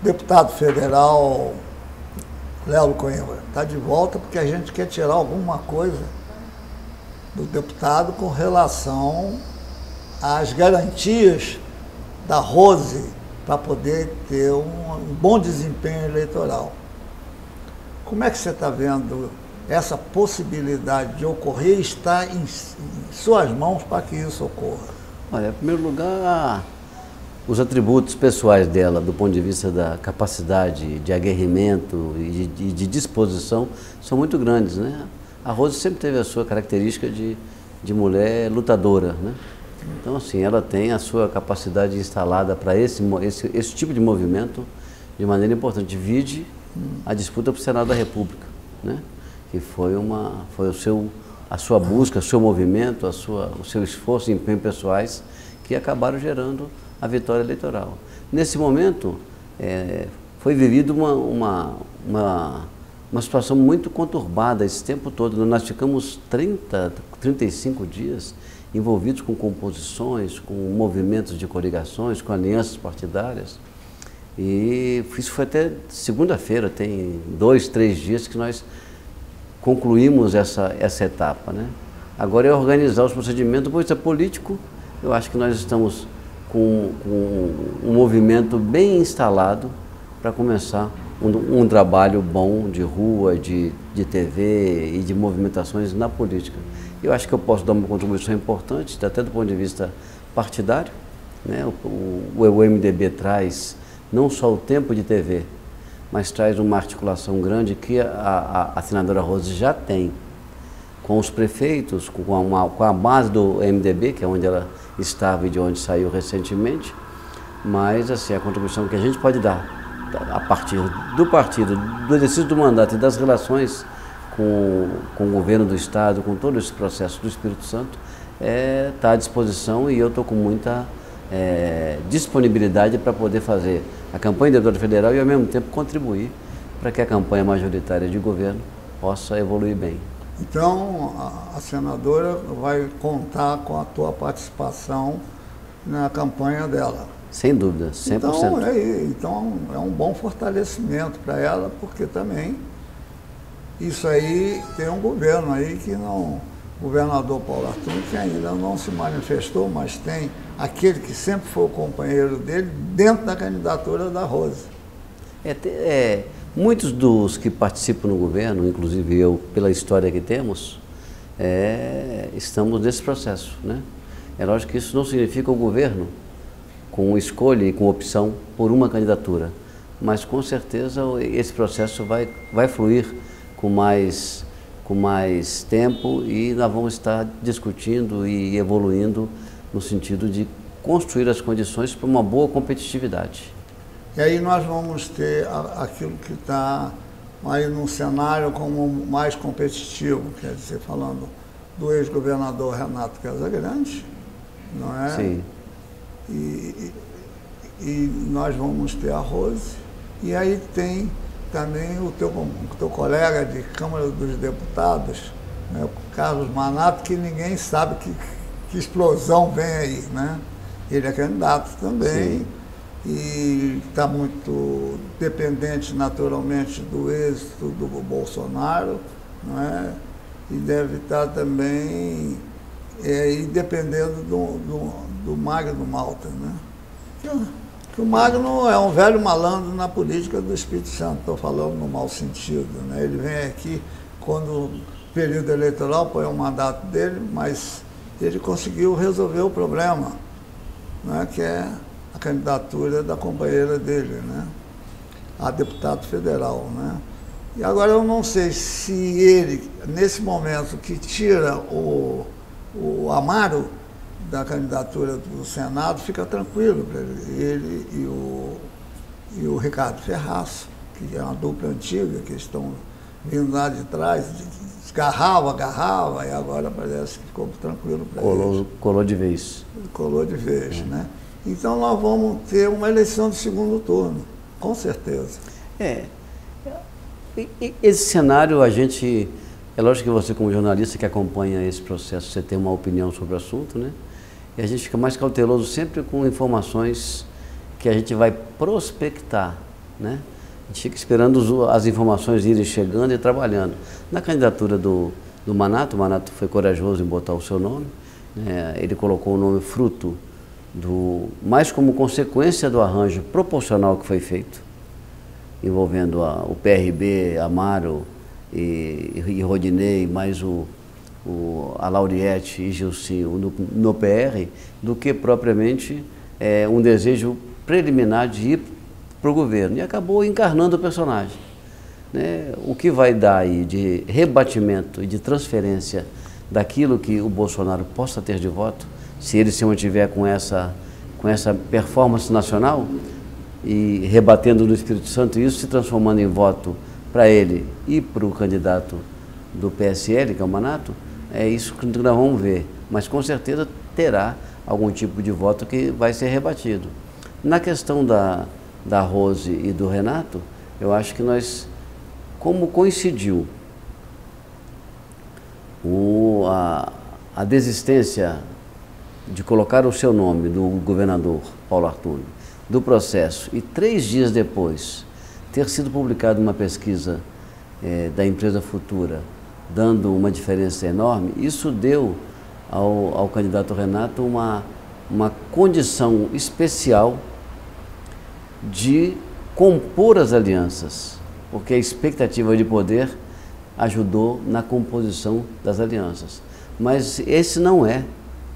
Deputado federal Léo Coimbra está de volta porque a gente quer tirar alguma coisa do deputado com relação às garantias da Rose para poder ter um bom desempenho eleitoral. Como é que você está vendo essa possibilidade de ocorrer e está em suas mãos para que isso ocorra? Olha, em primeiro lugar, os atributos pessoais dela, do ponto de vista da capacidade de aguerrimento e de disposição, são muito grandes, né? A Rose sempre teve a sua característica de mulher lutadora, né? Então, assim, ela tem a sua capacidade instalada para esse tipo de movimento de maneira importante. Vide a disputa para o Senado da República, né? Que foi a sua busca, o seu movimento, o seu esforço e empenho pessoais que acabaram gerando a vitória eleitoral. Nesse momento, foi vivida uma situação muito conturbada esse tempo todo. Nós ficamos 35 dias envolvidos com composições, com movimentos de coligações, com alianças partidárias. E isso foi até segunda-feira, tem 2, 3 dias que nós concluímos essa etapa, né? Agora é organizar os procedimentos. Do ponto de vista político, eu acho que nós estamos com um movimento bem instalado para começar um trabalho bom de rua, de TV e de movimentações na política. Eu acho que eu posso dar uma contribuição importante, até do ponto de vista partidário, né? O MDB traz não só o tempo de TV, mas traz uma articulação grande que a senadora Rose já tem com os prefeitos, com a base do MDB, que é onde ela estava e de onde saiu recentemente, mas assim, a contribuição que a gente pode dar a partir do partido, do exercício do mandato e das relações com o governo do Estado, com todo esse processo do Espírito Santo, está à disposição, e eu estou com muita disponibilidade para poder fazer a campanha de deputado federal e ao mesmo tempo contribuir para que a campanha majoritária de governo possa evoluir bem. Então, a senadora vai contar com a tua participação na campanha dela. Sem dúvida, 100%. Então é um bom fortalecimento para ela, porque também isso aí tem um governo aí que não... O governador Paulo Arthur, que ainda não se manifestou, mas tem aquele que sempre foi o companheiro dele dentro da candidatura da Rose. Muitos dos que participam no governo, inclusive eu, pela história que temos, estamos nesse processo, né? É lógico que isso não significa o governo com escolha e com opção por uma candidatura, mas com certeza esse processo vai fluir com mais tempo, e nós vamos estar discutindo e evoluindo no sentido de construir as condições para uma boa competitividade. E aí nós vamos ter aquilo que está aí num cenário como mais competitivo, quer dizer, falando do ex-governador Renato Casagrande, não é? Sim. E nós vamos ter a Rose, e aí tem também o teu colega de Câmara dos Deputados, né, o Carlos Manato, que ninguém sabe que explosão vem aí, né? Ele é candidato também. Sim. E está muito dependente naturalmente do êxito do Bolsonaro, não é? E deve estar também dependendo do Magno Malta, né? Que o Magno é um velho malandro na política do Espírito Santo, estou falando no mau sentido, né? Ele vem aqui quando período eleitoral põe o mandato dele, mas ele conseguiu resolver o problema, né? Que é a candidatura da companheira dele, né? A deputado federal, né? E agora eu não sei se ele, nesse momento que tira o Amaro da candidatura do Senado, fica tranquilo para ele e o Ricardo Ferraz, que é uma dupla antiga, que estão vindo lá de trás, agarrava, e agora parece que ficou tranquilo para ele. Colou de vez. Colou de vez, né? Então nós vamos ter uma eleição de segundo turno, com certeza. Esse cenário, é lógico que você, como jornalista que acompanha esse processo, você tem uma opinião sobre o assunto, né? E a gente fica mais cauteloso sempre com informações que a gente vai prospectar, né? A gente fica esperando as informações irem chegando e trabalhando. Na candidatura do Manato, o Manato foi corajoso em botar o seu nome, né? Ele colocou o nome fruto mais como consequência do arranjo proporcional que foi feito, envolvendo o PRB, Amaro e Rodinei, mais a Lauriette e Gilcinho no PR, do que propriamente um desejo preliminar de ir para o governo. E acabou encarnando o personagem, né? O que vai dar aí de rebatimento e de transferência daquilo que o Bolsonaro possa ter de voto, se ele se mantiver com essa performance nacional e rebatendo no Espírito Santo, isso se transformando em voto para ele e para o candidato do PSL, que é o Manato, é isso que nós vamos ver. Mas com certeza terá algum tipo de voto que vai ser rebatido. Na questão da Rose e do Renato, eu acho que nós, como coincidiu a desistência de colocar o seu nome do governador Paulo Artuno do processo e 3 dias depois ter sido publicada uma pesquisa da empresa Futura dando uma diferença enorme, isso deu ao candidato Renato uma condição especial de compor as alianças, porque a expectativa de poder ajudou na composição das alianças. Mas esse não é,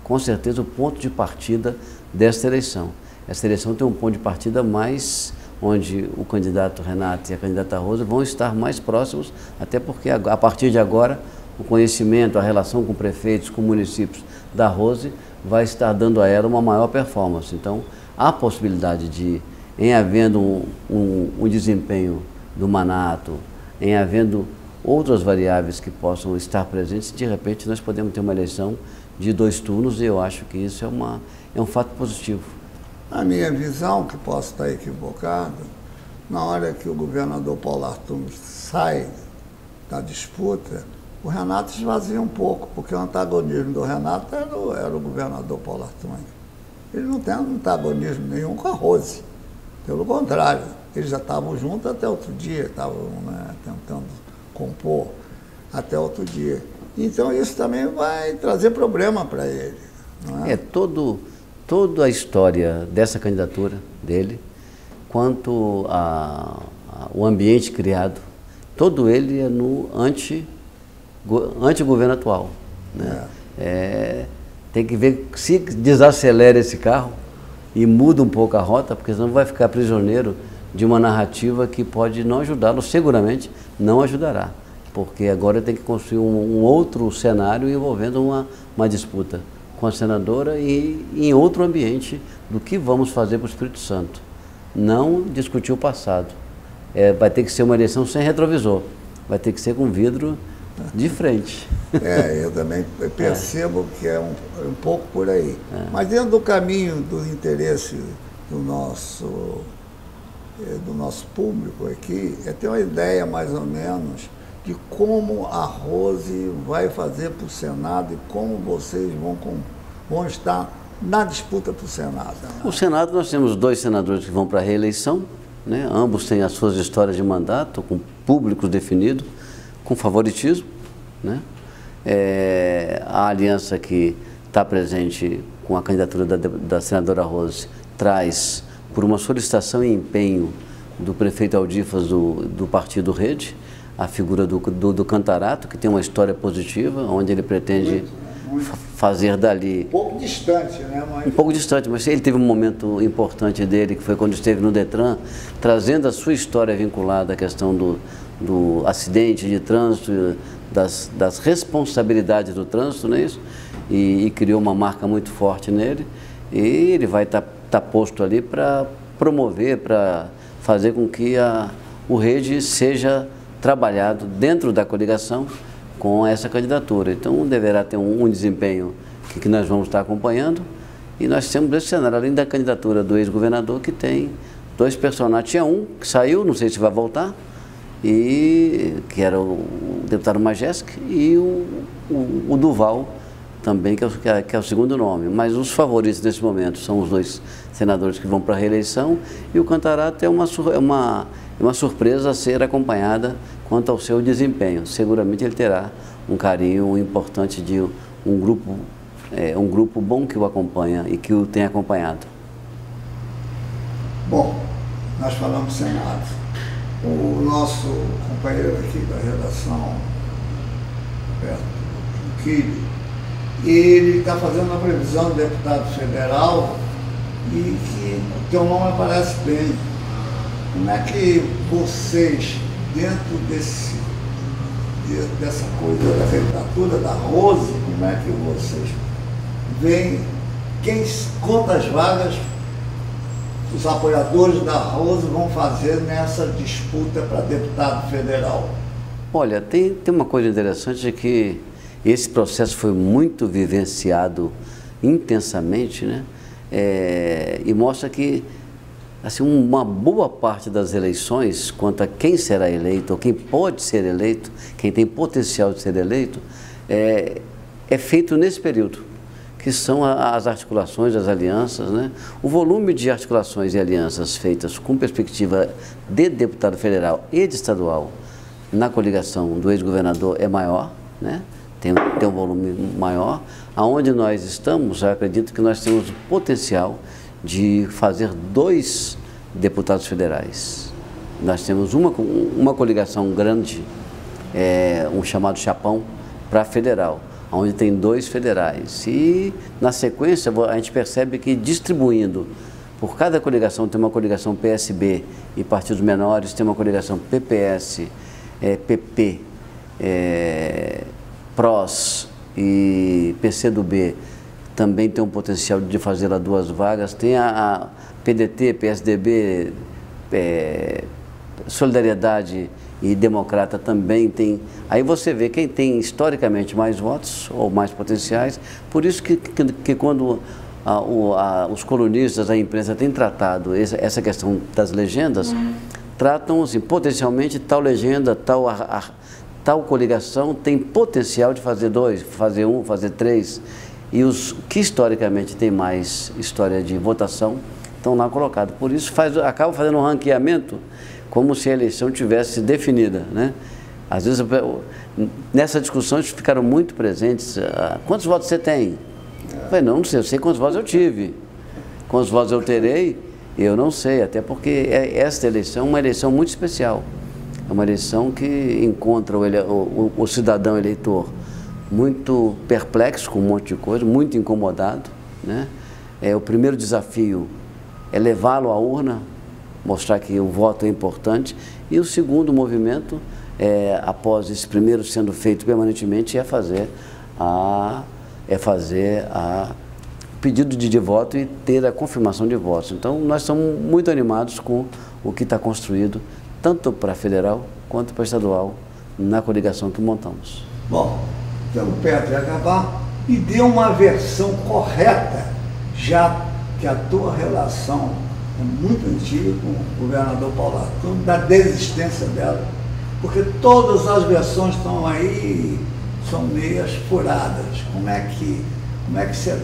com certeza, o ponto de partida desta eleição. Essa eleição tem um ponto de partida mais onde o candidato Renato e a candidata Rosa vão estar mais próximos, até porque a partir de agora o conhecimento, a relação com prefeitos, com municípios da Rose vai estar dando a ela uma maior performance. Então, há possibilidade de, em havendo um desempenho do Manato, em havendo outras variáveis que possam estar presentes, de repente nós podemos ter uma eleição de 2 turnos, e eu acho que isso é um fato positivo. A minha visão, que posso estar equivocado, na hora que o governador Paulo Artuno sai da disputa, o Renato esvazia um pouco, porque o antagonismo do Renato era o governador Paulo Artuno. Ele não tem antagonismo nenhum com a Rose. Pelo contrário, eles já estavam juntos até outro dia, estavam, né, tentando compor até outro dia. Então isso também vai trazer problema para ele. Não é? Toda a história dessa candidatura dele, quanto o ambiente criado, todo ele é no anti-governo atual, né? Tem que ver se desacelera esse carro e muda um pouco a rota, porque senão vai ficar prisioneiro de uma narrativa que pode não ajudá-lo, seguramente não ajudará, porque agora tem que construir um outro cenário envolvendo uma disputa com a senadora e em outro ambiente do que vamos fazer para o Espírito Santo. Não discutir o passado. Vai ter que ser uma eleição sem retrovisor, vai ter que ser com vidro de frente. Eu também percebo que é um pouco por aí. Mas dentro do caminho do interesse do nosso público aqui, é ter uma ideia mais ou menos de como a Rose vai fazer para o Senado e como vocês vão estar na disputa para o Senado. Né? O Senado, nós temos 2 senadores que vão para a reeleição, né? Ambos têm as suas histórias de mandato, com públicos definidos, com favoritismo, né? A aliança que está presente com a candidatura da senadora Rose traz, por uma solicitação e empenho do prefeito Aldifas do Partido Rede, a figura do Cantarato, que tem uma história positiva, onde ele pretende fazer dali... Um pouco distante, né? Um pouco distante, mas ele teve um momento importante dele, que foi quando esteve no Detran, trazendo a sua história vinculada à questão do acidente de trânsito, das responsabilidades do trânsito, não é isso? E criou uma marca muito forte nele, e ele vai estar posto ali para promover, para fazer com que o Rede seja trabalhado dentro da coligação com essa candidatura. Então deverá ter um desempenho que nós vamos estar acompanhando, e nós temos esse cenário, além da candidatura do ex-governador, que tem 2 personagens. Tinha um que saiu, não sei se vai voltar, que era o deputado Majewski, e o Duval também, que é o segundo nome. Mas os favoritos nesse momento são os dois senadores que vão para a reeleição, e o Cantarato é uma surpresa a ser acompanhada quanto ao seu desempenho. Seguramente ele terá um carinho importante de um grupo bom que o acompanha e que o tem acompanhado. Bom, nós falamos Senado. O nosso companheiro aqui da redação, Roberto, ele está fazendo uma previsão de deputado federal e que o teu nome aparece bem. Como é que vocês, dentro dessa coisa da candidatura da Rose, como é que vocês veem quantas vagas os apoiadores da Rose vão fazer nessa disputa para deputado federal? Olha, tem uma coisa interessante, que esse processo foi muito vivenciado intensamente, né? E mostra que assim, uma boa parte das eleições, quanto a quem será eleito, ou quem pode ser eleito, quem tem potencial de ser eleito, é feito nesse período, que são as articulações, as alianças, né? O volume de articulações e alianças feitas com perspectiva de deputado federal e de estadual na coligação do ex-governador é maior, né? Tem um volume maior. Aonde nós estamos, eu acredito que nós temos o potencial de fazer 2 deputados federais. Nós temos uma coligação grande, um chamado Chapão, para federal, onde tem 2 federais. E, na sequência, a gente percebe que distribuindo, por cada coligação, tem uma coligação PSB e partidos menores, tem uma coligação PPS, PP, PROS e PCdoB, também tem um potencial de fazer lá 2 vagas. Tem a PDT, PSDB, Solidariedade e Democrata também tem. Aí você vê quem tem historicamente mais votos ou mais potenciais. Por isso que quando os colunistas, a imprensa tem tratado essa questão das legendas, tratam assim, potencialmente tal legenda, tal coligação tem potencial de fazer 2, fazer 1, fazer 3. E os que historicamente têm mais história de votação estão lá colocados. Por isso acaba fazendo um ranqueamento como se a eleição tivesse definida, né? Às vezes, nessa discussão, eles ficaram muito presentes. Quantos votos você tem? Eu falei, não sei, eu sei quantos votos eu tive. Quantos votos eu terei, eu não sei. Até porque esta eleição é uma eleição muito especial. É uma eleição que encontra o cidadão eleitor muito perplexo com um monte de coisa, muito incomodado, né? O primeiro desafio é levá-lo à urna, mostrar que o voto é importante, e o segundo movimento, após esse primeiro sendo feito permanentemente, é fazer o pedido de voto e ter a confirmação de votos. Então, nós estamos muito animados com o que está construído, tanto para federal quanto para estadual, na coligação que montamos. Bom, estamos perto de acabar, e dê uma versão correta, já que a tua relação é muito antiga com o governador Paulo Arthur, da desistência dela, porque todas as versões estão aí, são meias furadas. Como é que você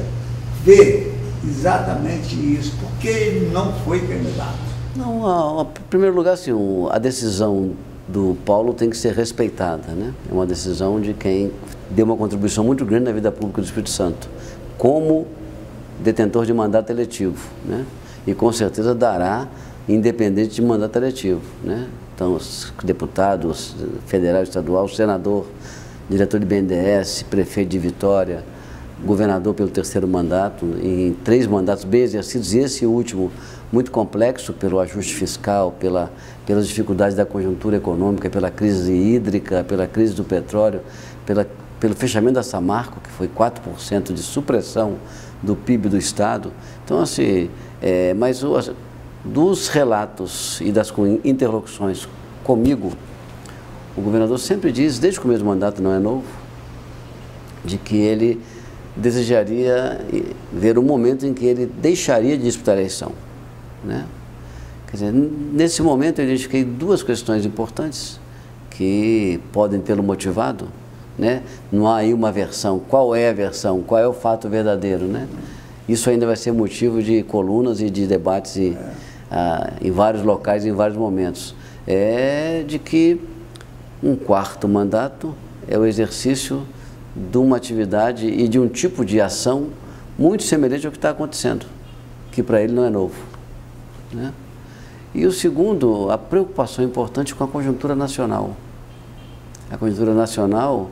vê exatamente isso? Por que ele não foi candidato? Não, em primeiro lugar, assim, a decisão do Paulo tem que ser respeitada, né? É uma decisão de quem deu uma contribuição muito grande na vida pública do Espírito Santo, como detentor de mandato eletivo, né? E com certeza dará, independente de mandato eletivo, né? Então, os deputados federal, estadual, senador, diretor de BNDES, prefeito de Vitória, governador pelo 3º mandato, em 3 mandatos bem exercidos, e esse último muito complexo pelo ajuste fiscal, pelas dificuldades da conjuntura econômica, pela crise hídrica, pela crise do petróleo, pelo fechamento da Samarco, que foi 4% de supressão do PIB do Estado. Então, assim, mas dos relatos e das interlocuções comigo, o governador sempre diz, desde o começo do mandato, não é novo, de que ele desejaria ver um momento em que ele deixaria de disputar a eleição, né? Quer dizer, nesse momento eu identifiquei 2 questões importantes que podem tê-lo motivado. né? Não há aí uma versão. Qual é a versão? Qual é o fato verdadeiro, né? Isso ainda vai ser motivo de colunas e de debates em vários locais, em vários momentos. É de que um quarto mandato é o exercício de uma atividade e de um tipo de ação muito semelhante ao que está acontecendo, que para ele não é novo, né? E o segundo, a preocupação importante com a conjuntura nacional. A conjuntura nacional,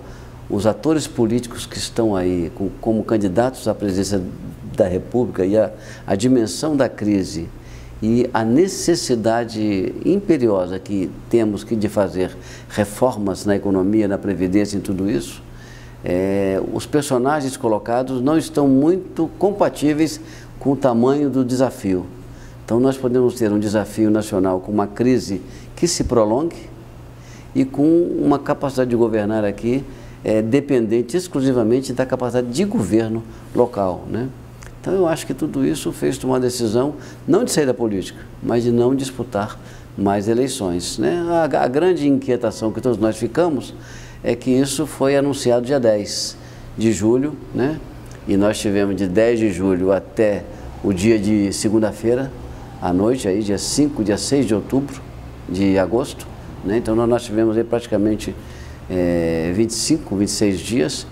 os atores políticos que estão aí como candidatos à presidência da República e a dimensão da crise e a necessidade imperiosa que temos de fazer reformas na economia, na previdência, em tudo isso, os personagens colocados não estão muito compatíveis com o tamanho do desafio. Então nós podemos ter um desafio nacional com uma crise que se prolongue e com uma capacidade de governar aqui dependente exclusivamente da capacidade de governo local, né? Então eu acho que tudo isso fez tomar uma decisão não de sair da política, mas de não disputar mais eleições, né? A grande inquietação que todos nós ficamos é que isso foi anunciado dia 10 de julho, né? E nós tivemos de 10 de julho até o dia de segunda-feira, à noite, aí, dia 5, dia 6 de outubro, de agosto, né? Então nós tivemos aí praticamente 25, 26 dias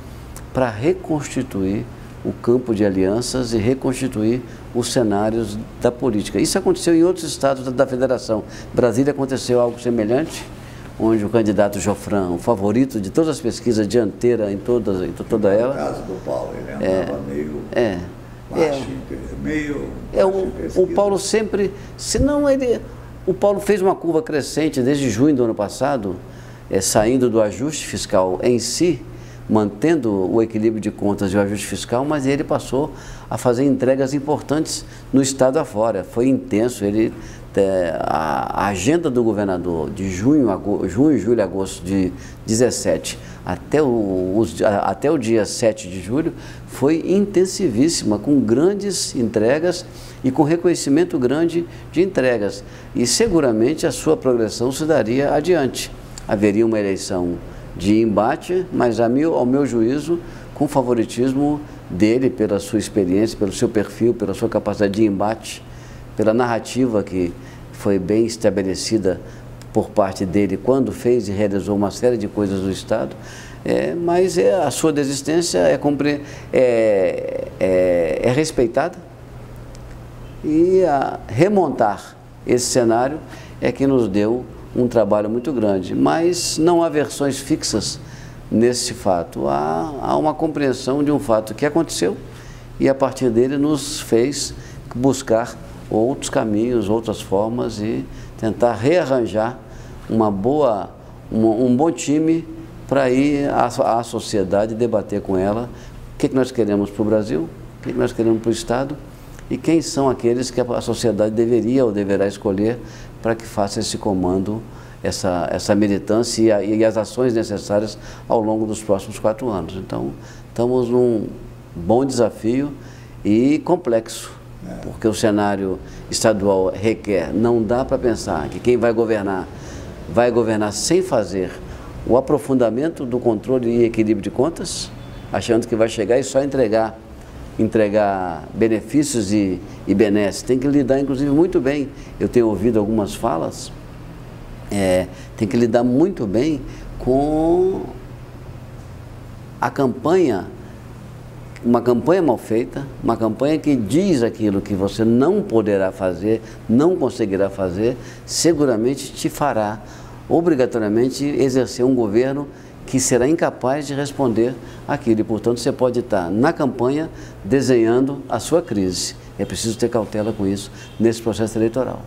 para reconstituir o campo de alianças e reconstituir os cenários da política. Isso aconteceu em outros estados da federação. Brasília aconteceu algo semelhante, onde o candidato Jofran, o favorito de todas as pesquisas, dianteira em toda ela. No caso do Paulo, ele andava meio baixo, o Paulo sempre, o Paulo fez uma curva crescente desde junho do ano passado, saindo do ajuste fiscal em si, mantendo o equilíbrio de contas e o ajuste fiscal, mas ele passou a fazer entregas importantes no estado afora. Foi intenso. A agenda do governador de junho, julho e agosto de 17 até o dia 7 de julho foi intensivíssima, com grandes entregas e com reconhecimento grande de entregas. E seguramente a sua progressão se daria adiante. Haveria uma eleição de embate, mas ao meu juízo, com favoritismo dele, pela sua experiência, pelo seu perfil, pela sua capacidade de embate, pela narrativa que foi bem estabelecida por parte dele quando fez e realizou uma série de coisas do Estado, mas a sua desistência é respeitada, e a remontar esse cenário é que nos deu um trabalho muito grande, mas não há versões fixas nesse fato. Há uma compreensão de um fato que aconteceu e a partir dele nos fez buscar outros caminhos, outras formas e tentar rearranjar um bom time para ir à sociedade debater com ela o que nós queremos para o Brasil, o que nós queremos para o Estado e quem são aqueles que a sociedade deveria ou deverá escolher para que faça esse comando, essa militância e as ações necessárias ao longo dos próximos 4 anos. Então, estamos num bom desafio e complexo, porque o cenário estadual requer, não dá para pensar que quem vai governar sem fazer o aprofundamento do controle e equilíbrio de contas, achando que vai chegar e só entregar benefícios e benesses. Tem que lidar, inclusive, muito bem. Eu tenho ouvido algumas falas, tem que lidar muito bem com a campanha, uma campanha mal feita, uma campanha que diz aquilo que você não poderá fazer, não conseguirá fazer, seguramente te fará obrigatoriamente exercer um governo que será incapaz de responder aquilo. E, portanto, você pode estar na campanha desenhando a sua crise. É preciso ter cautela com isso nesse processo eleitoral.